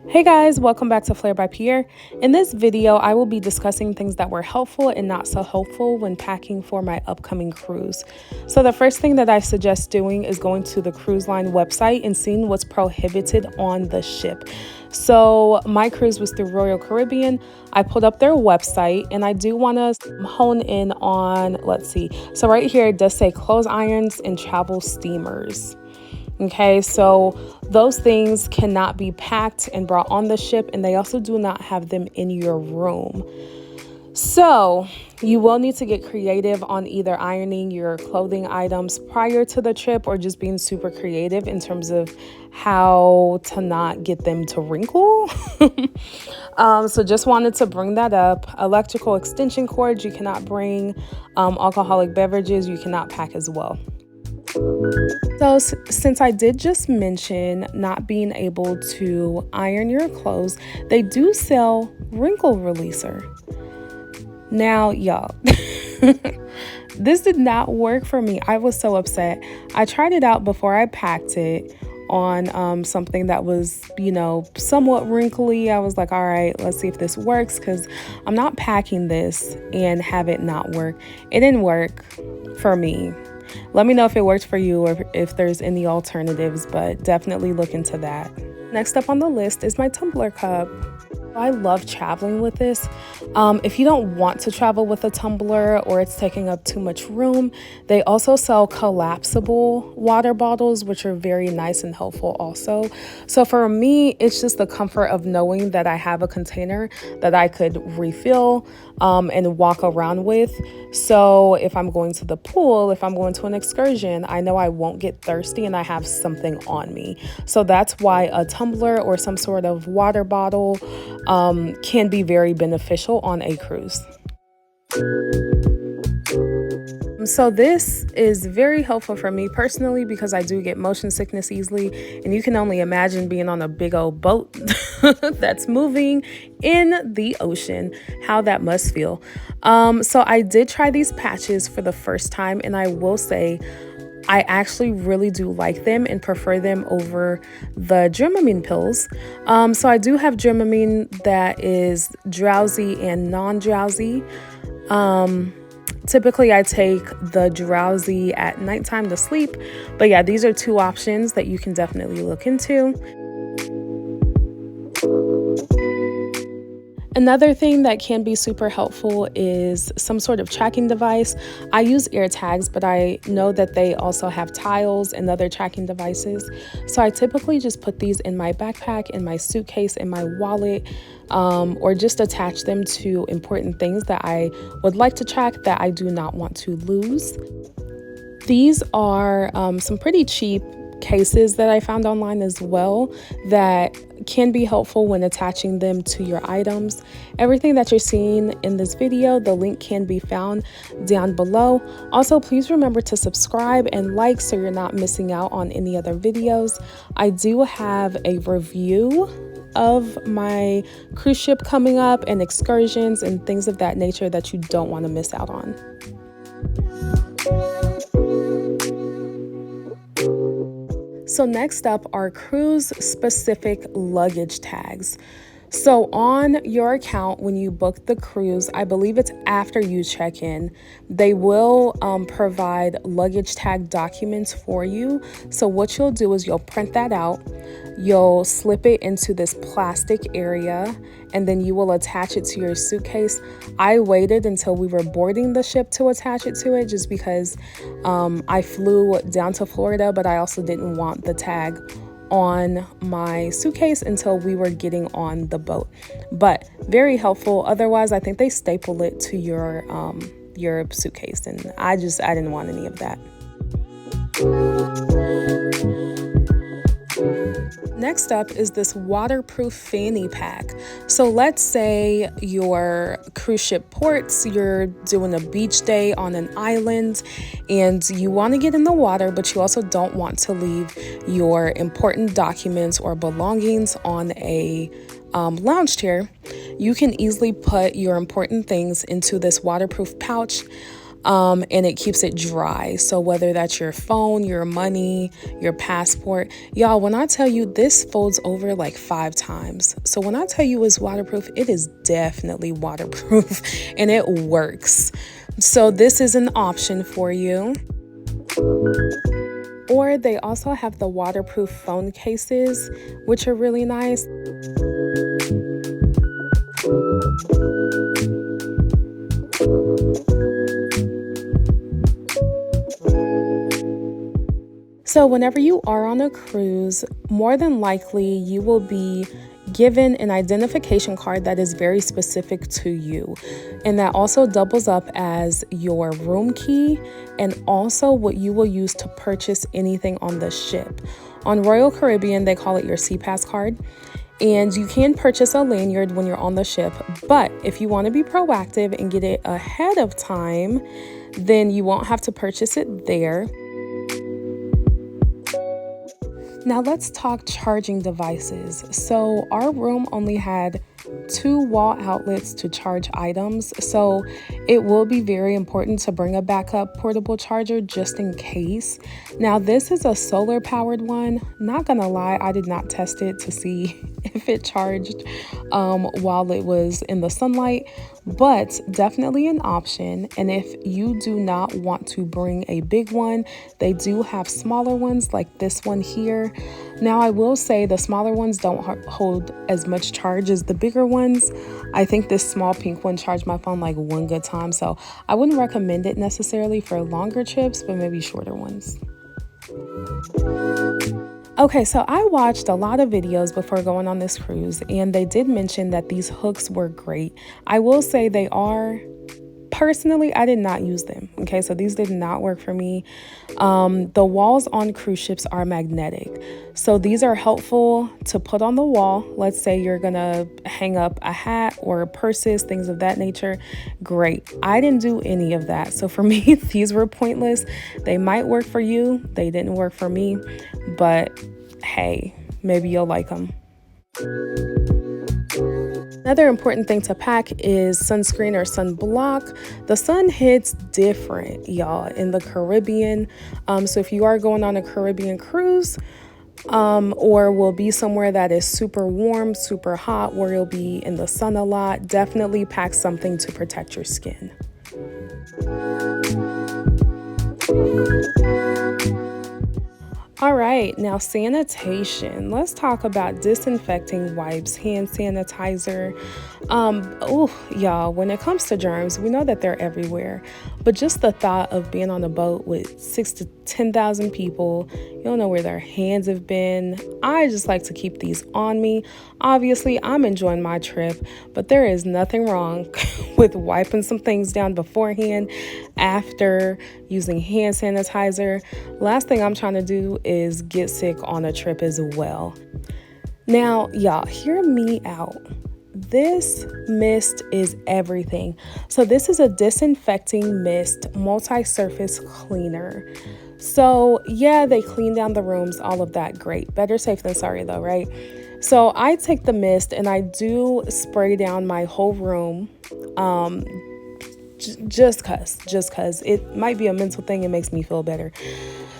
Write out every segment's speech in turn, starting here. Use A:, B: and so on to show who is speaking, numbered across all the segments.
A: Hey guys, welcome back to Flair by Pierre. In this video, I will be discussing things that were helpful and not so helpful when packing for my upcoming cruise. So the first thing that I suggest doing is going to the cruise line website and seeing what's prohibited on the ship. So my cruise was through Royal Caribbean. I pulled up their website and I do want to hone in on, let's see. So right here, it does say clothes irons and travel steamers. Okay, so those things cannot be packed and brought on the ship, and they also do not have them in your room. So you will need to get creative on either ironing your clothing items prior to the trip or just being super creative in terms of how to not get them to wrinkle. So just wanted to bring that up. Electrical extension cords, you cannot bring. Alcoholic beverages, you cannot pack as well. So since I did just mention not being able to iron your clothes, they do sell Wrinkle Releaser. Now, y'all, this did not work for me. I was so upset. I tried it out before I packed it on something that was, somewhat wrinkly. I was like, all right, let's see if this works, because I'm not packing this and have it not work. It didn't work for me. Let me know if it worked for you or if there's any alternatives, but definitely look into that. Next up on the list is my Tumbler Cup. I love traveling with this. If you don't want to travel with a tumbler or it's taking up too much room, they also sell collapsible water bottles, which are very nice and helpful also. So for me, it's just the comfort of knowing that I have a container that I could refill and walk around with. So if I'm going to the pool, if I'm going to an excursion, I know I won't get thirsty and I have something on me. So that's why a tumbler or some sort of water bottle can be very beneficial on a cruise. So this is very helpful for me personally because I do get motion sickness easily, and you can only imagine being on a big old boat that's moving in the ocean, how that must feel. So I did try these patches for the first time, and I will say I actually really do like them and prefer them over the Dramamine pills. So I do have Dramamine that is drowsy and non-drowsy. Typically, I take the drowsy at nighttime to sleep. But yeah, these are two options that you can definitely look into. Another thing that can be super helpful is some sort of tracking device. I use AirTags, but I know that they also have tiles and other tracking devices. So I typically just put these in my backpack, in my suitcase, in my wallet, or just attach them to important things that I would like to track that I do not want to lose. These are some pretty cheap cases that I found online as well that can be helpful when attaching them to your items. Everything that you're seeing in this video, the link can be found down below. Also, please remember to subscribe and like so you're not missing out on any other videos. I do have a review of my cruise ship coming up and excursions and things of that nature that you don't want to miss out on. So next up are cruise-specific luggage tags. So on your account, when you book the cruise, I believe it's after you check in, they will provide luggage tag documents for you. So what you'll do is you'll print that out, you'll slip it into this plastic area, and then you will attach it to your suitcase. I waited until we were boarding the ship to attach it to it just because I flew down to Florida, but I also didn't want the tag on my suitcase until we were getting on the boat. But very helpful. Otherwise, I think they staple it to your suitcase, and I didn't want any of that. Next up is this waterproof fanny pack. So let's say your cruise ship ports, you're doing a beach day on an island and you want to get in the water, but you also don't want to leave your important documents or belongings on a lounge chair. You can easily put your important things into this waterproof pouch. and it keeps it dry. So whether that's your phone, your money, your passport, y'all, when I tell you this folds over like 5 times. So when I tell you it's waterproof, it is definitely waterproof and it works. So this is an option for you. Or they also have the waterproof phone cases, which are really nice. So whenever you are on a cruise, more than likely you will be given an identification card that is very specific to you, and that also doubles up as your room key and also what you will use to purchase anything on the ship. On Royal Caribbean, they call it your SeaPass card, and you can purchase a lanyard when you're on the ship, but if you want to be proactive and get it ahead of time, then you won't have to purchase it there. Now let's talk charging devices. So our room only had 2 wall outlets to charge items, so it will be very important to bring a backup portable charger just in case. Now this is a solar powered one. Not gonna lie, I did not test it to see if it charged while it was in the sunlight, but definitely an option. And if you do not want to bring a big one, they do have smaller ones like this one here. Now I will say the smaller ones don't hold as much charge as the bigger ones. I think this small pink one charged my phone like one good time, so I wouldn't recommend it necessarily for longer trips, but maybe shorter ones. Okay, so I watched a lot of videos before going on this cruise, and they did mention that these hooks were great. I will say they are. Personally, I did not use them. Okay, so these did not work for me. The walls on cruise ships are magnetic. So these are helpful to put on the wall. Let's say you're gonna hang up a hat or purses, things of that nature. Great. I didn't do any of that. So for me, these were pointless. They might work for you. They didn't work for me. But hey, maybe you'll like them. Another important thing to pack is sunscreen or sunblock. The sun hits different, y'all, in the Caribbean. So if you are going on a Caribbean cruise, or will be somewhere that is super warm, super hot, where you'll be in the sun a lot, definitely pack something to protect your skin. All right, now sanitation. Let's talk about disinfecting wipes, hand sanitizer. Y'all, when it comes to germs, we know that they're everywhere. But just the thought of being on a boat with 6,000 to 10,000 people, you don't know where their hands have been. I just like to keep these on me. Obviously, I'm enjoying my trip, but there is nothing wrong with wiping some things down beforehand, after, using hand sanitizer. Last thing I'm trying to do is get sick on a trip as well. Now, y'all, hear me out. This mist is everything. So this is a disinfecting mist, multi-surface cleaner. So yeah, they clean down the rooms, all of that, great. Better safe than sorry though, right? So I take the mist and I do spray down my whole room, just cause it might be a mental thing. It makes me feel better.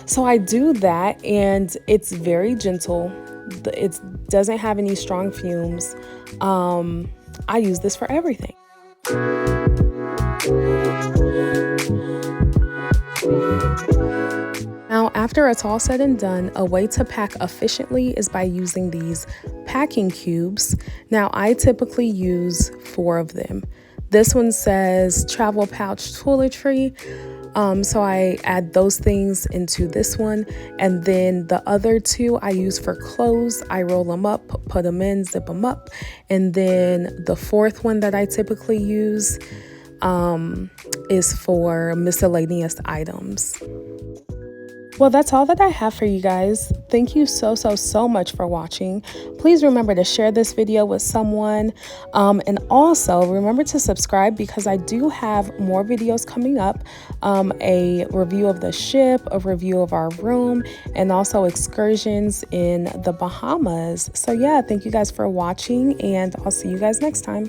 A: So I do that, and it's very gentle. It doesn't have any strong fumes. I use this for everything. Now, after it's all said and done, a way to pack efficiently is by using these packing cubes. Now, I typically use 4 of them. This one says travel pouch toiletry. So I add those things into this one, and then the other 2 I use for clothes. I roll them up, put them in, zip them up, and then the 4th one that I typically use is for miscellaneous items. Well, that's all that I have for you guys. Thank you so much for watching. Please remember to share this video with someone. And also remember to subscribe, because I do have more videos coming up. A review of the ship, a review of our room, and also excursions in the Bahamas. So yeah, thank you guys for watching, and I'll see you guys next time.